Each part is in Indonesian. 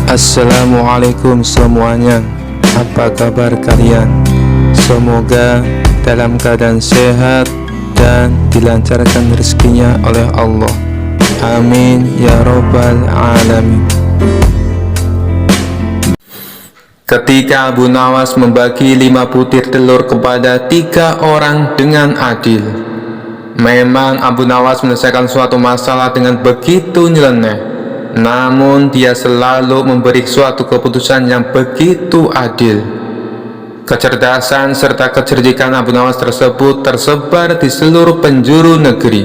Assalamualaikum semuanya. Apa kabar kalian? Semoga dalam keadaan sehat dan dilancarkan rezekinya oleh Allah. Amin ya robbal alamin. Ketika Abu Nawas membagi 5 butir telur kepada 3 orang dengan adil, memang Abu Nawas menyelesaikan suatu masalah dengan begitu nyeleneh. Namun dia selalu memberi suatu keputusan yang begitu adil. Kecerdasan serta kecerdikan Abu Nawas tersebut tersebar di seluruh penjuru negeri.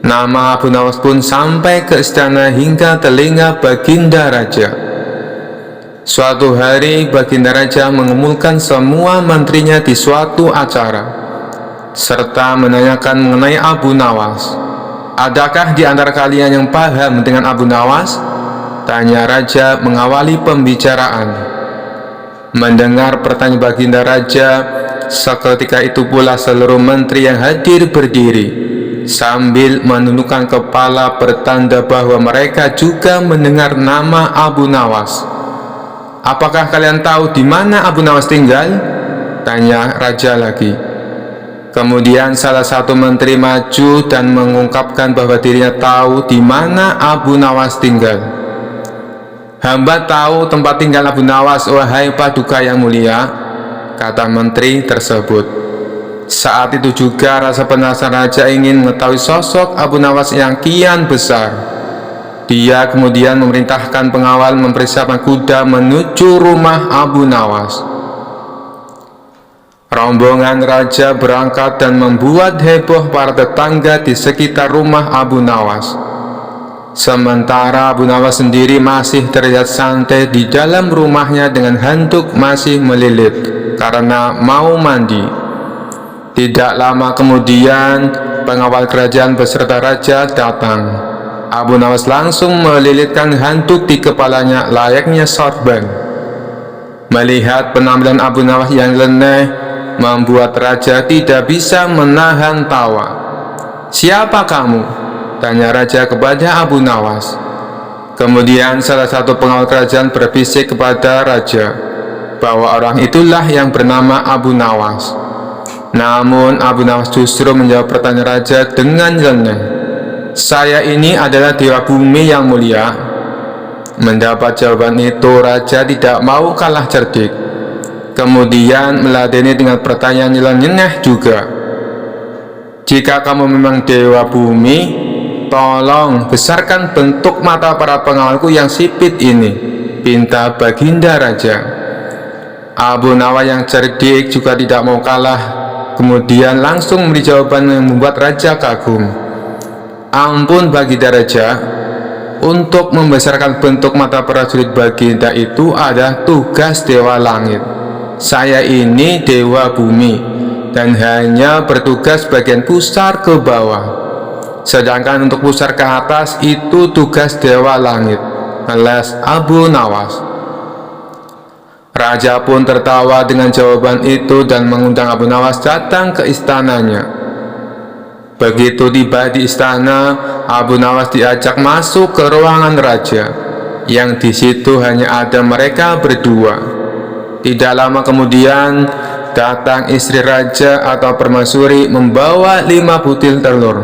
Nama Abu Nawas pun sampai ke istana hingga telinga Baginda Raja. Suatu hari Baginda Raja mengumpulkan semua menterinya di suatu acara, serta menanyakan mengenai Abu Nawas. "Adakah di antara kalian yang paham dengan Abu Nawas?" tanya Raja mengawali pembicaraan. Mendengar pertanyaan Baginda Raja, seketika itu pula seluruh menteri yang hadir berdiri sambil menundukkan kepala bertanda bahwa mereka juga mendengar nama Abu Nawas. "Apakah kalian tahu di mana Abu Nawas tinggal?" tanya Raja lagi. Kemudian salah satu menteri maju dan mengungkapkan bahwa dirinya tahu di mana Abu Nawas tinggal. "Hamba tahu tempat tinggal Abu Nawas, wahai Paduka yang mulia," kata menteri tersebut. Saat itu juga rasa penasaran Raja ingin mengetahui sosok Abu Nawas yang kian besar. Dia kemudian memerintahkan pengawal mempersiapkan kuda menuju rumah Abu Nawas. Rombongan Raja berangkat dan membuat heboh para tetangga di sekitar rumah Abu Nawas. Sementara Abu Nawas sendiri masih terlihat santai di dalam rumahnya dengan handuk masih melilit karena mau mandi. Tidak lama kemudian pengawal kerajaan beserta Raja datang. Abu Nawas langsung melilitkan handuk di kepalanya layaknya sorban. Melihat penampilan Abu Nawas yang leneh membuat Raja tidak bisa menahan tawa. "Siapa kamu?" tanya Raja kepada Abu Nawas. Kemudian salah satu pengawal kerajaan berbisik kepada Raja bahwa orang itulah yang bernama Abu Nawas. Namun Abu Nawas justru menjawab pertanyaan Raja dengan nyeleneh. "Saya ini adalah Dewa Bumi yang mulia." Mendapat jawaban itu, Raja tidak mau kalah cerdik. Kemudian meladeni dengan pertanyaan nyeleneh juga. "Jika kamu memang Dewa Bumi, tolong besarkan bentuk mata para pengawalku yang sipit ini," pinta Baginda Raja. Abu Nawas yang cerdik juga tidak mau kalah, kemudian langsung memberi jawaban yang membuat Raja kagum. "Ampun Baginda Raja, untuk membesarkan bentuk mata prajurit Baginda itu adalah tugas Dewa Langit. Saya ini Dewa Bumi dan hanya bertugas bagian pusar ke bawah. Sedangkan untuk pusar ke atas itu tugas Dewa Langit," alas Abu Nawas. Raja pun tertawa dengan jawaban itu dan mengundang Abu Nawas datang ke istananya. Begitu tiba di istana, Abu Nawas diajak masuk ke ruangan Raja, yang di situ hanya ada mereka berdua. Tidak lama kemudian datang istri Raja atau permaisuri membawa 5 butir telur.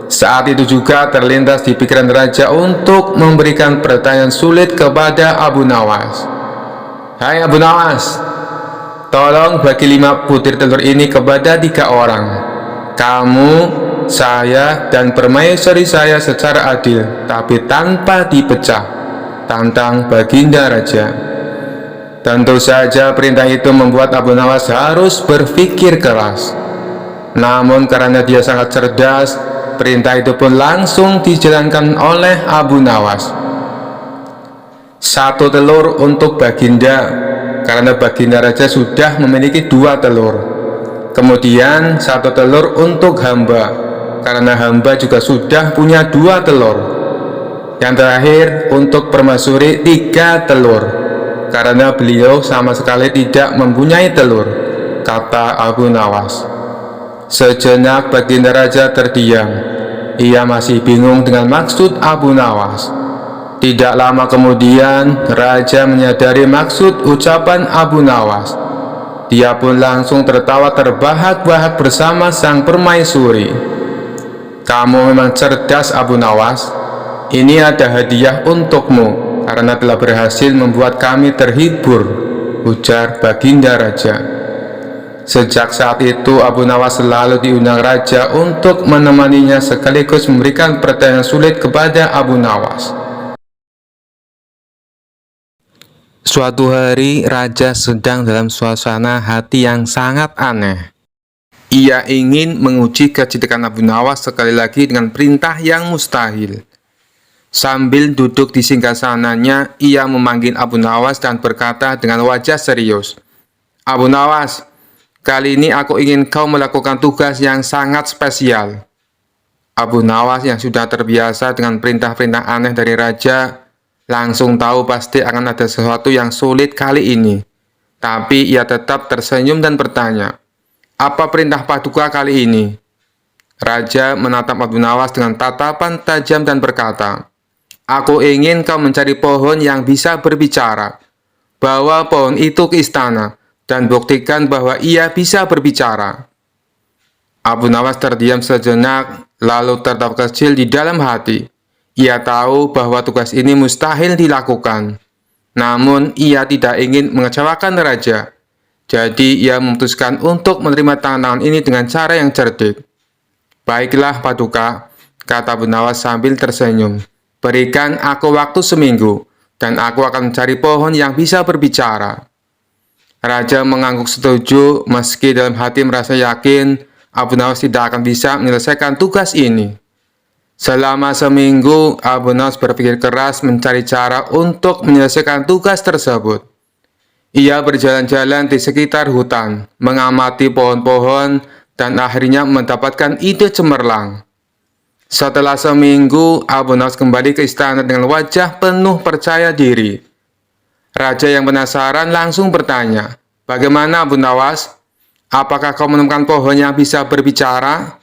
Saat itu juga terlintas di pikiran Raja untuk memberikan pertanyaan sulit kepada Abu Nawas. "Hai Abu Nawas, tolong bagi 5 butir telur ini kepada 3 orang. Kamu, saya, dan permaisuri saya secara adil, tapi tanpa dipecah," tantang Baginda Raja. Tentu saja perintah itu membuat Abu Nawas harus berpikir keras. Namun karena dia sangat cerdas, perintah itu pun langsung dijalankan oleh Abu Nawas. 1 telur untuk Baginda, karena Baginda Raja sudah memiliki 2 telur. Kemudian 1 telur untuk hamba, karena hamba juga sudah punya 2 telur. Yang terakhir untuk permaisuri 3 telur, karena beliau sama sekali tidak mempunyai telur, kata Abu Nawas. Sejenak Baginda Raja terdiam. Ia masih bingung dengan maksud Abu Nawas. Tidak lama kemudian, raja menyadari maksud ucapan Abu Nawas. Dia pun langsung tertawa terbahak-bahak bersama sang permaisuri. "Kamu memang cerdas, Abu Nawas. Ini ada hadiah untukmu karena telah berhasil membuat kami terhibur," ujar Baginda Raja. Sejak saat itu, Abu Nawas selalu diundang raja untuk menemaninya sekaligus memberikan pertanyaan sulit kepada Abu Nawas. Suatu hari, raja sedang dalam suasana hati yang sangat aneh. Ia ingin menguji kecerdikan Abu Nawas sekali lagi dengan perintah yang mustahil. Sambil duduk di singgasananya, ia memanggil Abu Nawas dan berkata dengan wajah serius, "Abu Nawas, kali ini aku ingin kau melakukan tugas yang sangat spesial." Abu Nawas yang sudah terbiasa dengan perintah-perintah aneh dari raja, langsung tahu pasti akan ada sesuatu yang sulit kali ini. Tapi ia tetap tersenyum dan bertanya, "Apa perintah paduka kali ini?" Raja menatap Abu Nawas dengan tatapan tajam dan berkata, "Aku ingin kau mencari pohon yang bisa berbicara. Bawa pohon itu ke istana dan buktikan bahwa ia bisa berbicara." Abu Nawas terdiam sejenak, lalu tertawa kecil di dalam hati. Ia tahu bahwa tugas ini mustahil dilakukan. Namun, ia tidak ingin mengecewakan raja. Jadi, ia memutuskan untuk menerima tantangan ini dengan cara yang cerdik. "Baiklah, paduka," kata Abu Nawas sambil tersenyum. "Berikan aku waktu seminggu, dan aku akan mencari pohon yang bisa berbicara." Raja mengangguk setuju, meski dalam hati merasa yakin Abu Nawas tidak akan bisa menyelesaikan tugas ini. Selama seminggu, Abu Nawas berpikir keras mencari cara untuk menyelesaikan tugas tersebut. Ia berjalan-jalan di sekitar hutan, mengamati pohon-pohon, dan akhirnya mendapatkan ide cemerlang. Setelah seminggu, Abu Nawas kembali ke istana dengan wajah penuh percaya diri. Raja yang penasaran langsung bertanya, "Bagaimana, Abu Nawas? Apakah kau menemukan pohon yang bisa berbicara?"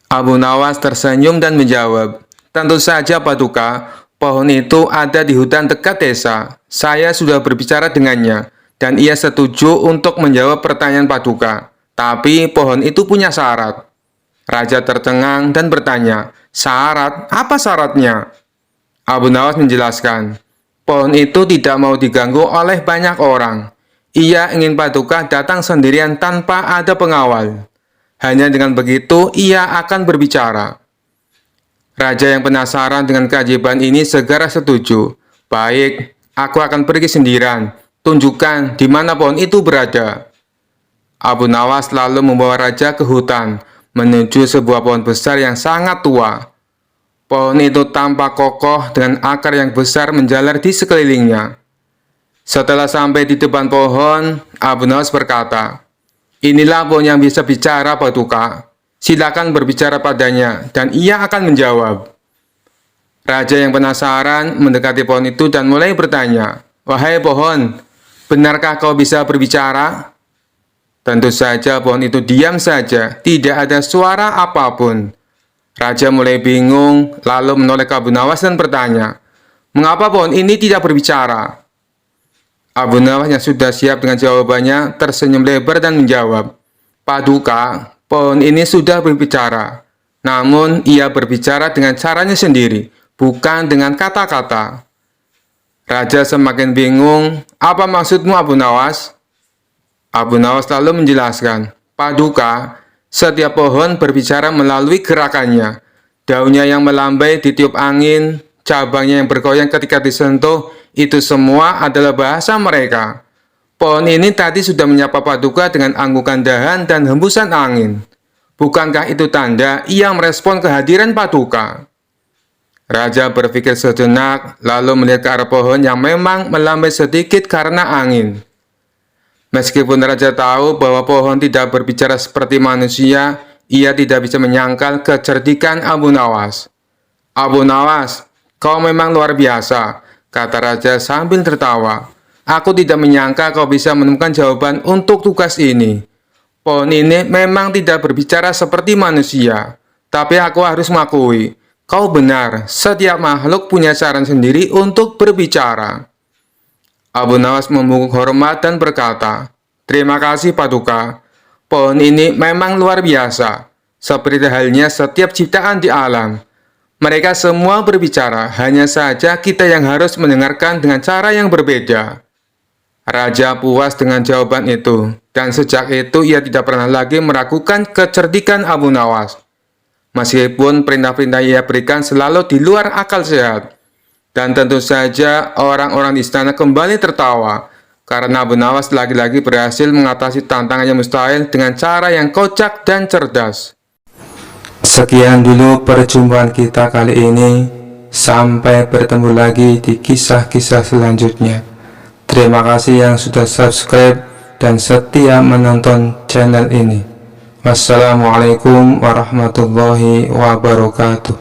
Abu Nawas tersenyum dan menjawab, "Tentu saja, paduka. Pohon itu ada di hutan dekat desa. Saya sudah berbicara dengannya, dan ia setuju untuk menjawab pertanyaan paduka. Tapi pohon itu punya syarat." Raja tercengang dan bertanya, "Syarat? Apa syaratnya?" Abu Nawas menjelaskan, "Pohon itu tidak mau diganggu oleh banyak orang. Ia ingin paduka datang sendirian tanpa ada pengawal. Hanya dengan begitu, ia akan berbicara." Raja yang penasaran dengan keajaiban ini segera setuju. "Baik, aku akan pergi sendirian. Tunjukkan di mana pohon itu berada." Abu Nawas lalu membawa raja ke hutan, menuju sebuah pohon besar yang sangat tua. Pohon itu tampak kokoh dengan akar yang besar menjalar di sekelilingnya. Setelah sampai di depan pohon, Abu Nawas berkata, "Inilah pohon yang bisa bicara, paduka. Silakan berbicara padanya, dan ia akan menjawab." Raja yang penasaran mendekati pohon itu dan mulai bertanya, "Wahai pohon, benarkah kau bisa berbicara?" Tentu saja pohon itu diam saja, tidak ada suara apapun. Raja mulai bingung, lalu menoleh ke Abu Nawas dan bertanya, "Mengapa pohon ini tidak berbicara?" Abu Nawas yang sudah siap dengan jawabannya tersenyum lebar dan menjawab, "Paduka, pohon ini sudah berbicara. Namun ia berbicara dengan caranya sendiri, bukan dengan kata-kata." Raja semakin bingung, "Apa maksudmu, Abu Nawas?" Abu Nawas lalu menjelaskan, "Paduka, setiap pohon berbicara melalui gerakannya. Daunnya yang melambai ditiup angin, cabangnya yang bergoyang ketika disentuh, itu semua adalah bahasa mereka. Pohon ini tadi sudah menyapa paduka dengan anggukan dahan dan hembusan angin. Bukankah itu tanda ia merespon kehadiran paduka?" Raja berpikir sejenak, lalu melihat ke arah pohon yang memang melambai sedikit karena angin. Meskipun raja tahu bahwa pohon tidak berbicara seperti manusia, ia tidak bisa menyangkal kecerdikan Abu Nawas. "Abu Nawas, kau memang luar biasa," kata raja sambil tertawa. "Aku tidak menyangka kau bisa menemukan jawaban untuk tugas ini. Pohon ini memang tidak berbicara seperti manusia, tapi aku harus mengakui, Kau benar, setiap makhluk punya cara sendiri untuk berbicara. Abu Nawas membungkuk hormat dan berkata, "Terima kasih Paduka. Pohon ini memang luar biasa, seperti halnya setiap ciptaan di alam. Mereka semua berbicara, hanya saja kita yang harus mendengarkan dengan cara yang berbeda." Raja puas dengan jawaban itu, dan sejak itu ia tidak pernah lagi meragukan kecerdikan Abu Nawas. Meskipun perintah-perintah ia berikan selalu di luar akal sehat. Dan tentu saja orang-orang di istana kembali tertawa, karena Abu Nawas lagi-lagi berhasil mengatasi tantangan yang mustahil dengan cara yang kocak dan cerdas. Sekian dulu perjumpaan kita kali ini. Sampai bertemu lagi di kisah-kisah selanjutnya. Terima kasih yang sudah subscribe dan setia menonton channel ini. Wassalamualaikum warahmatullahi wabarakatuh.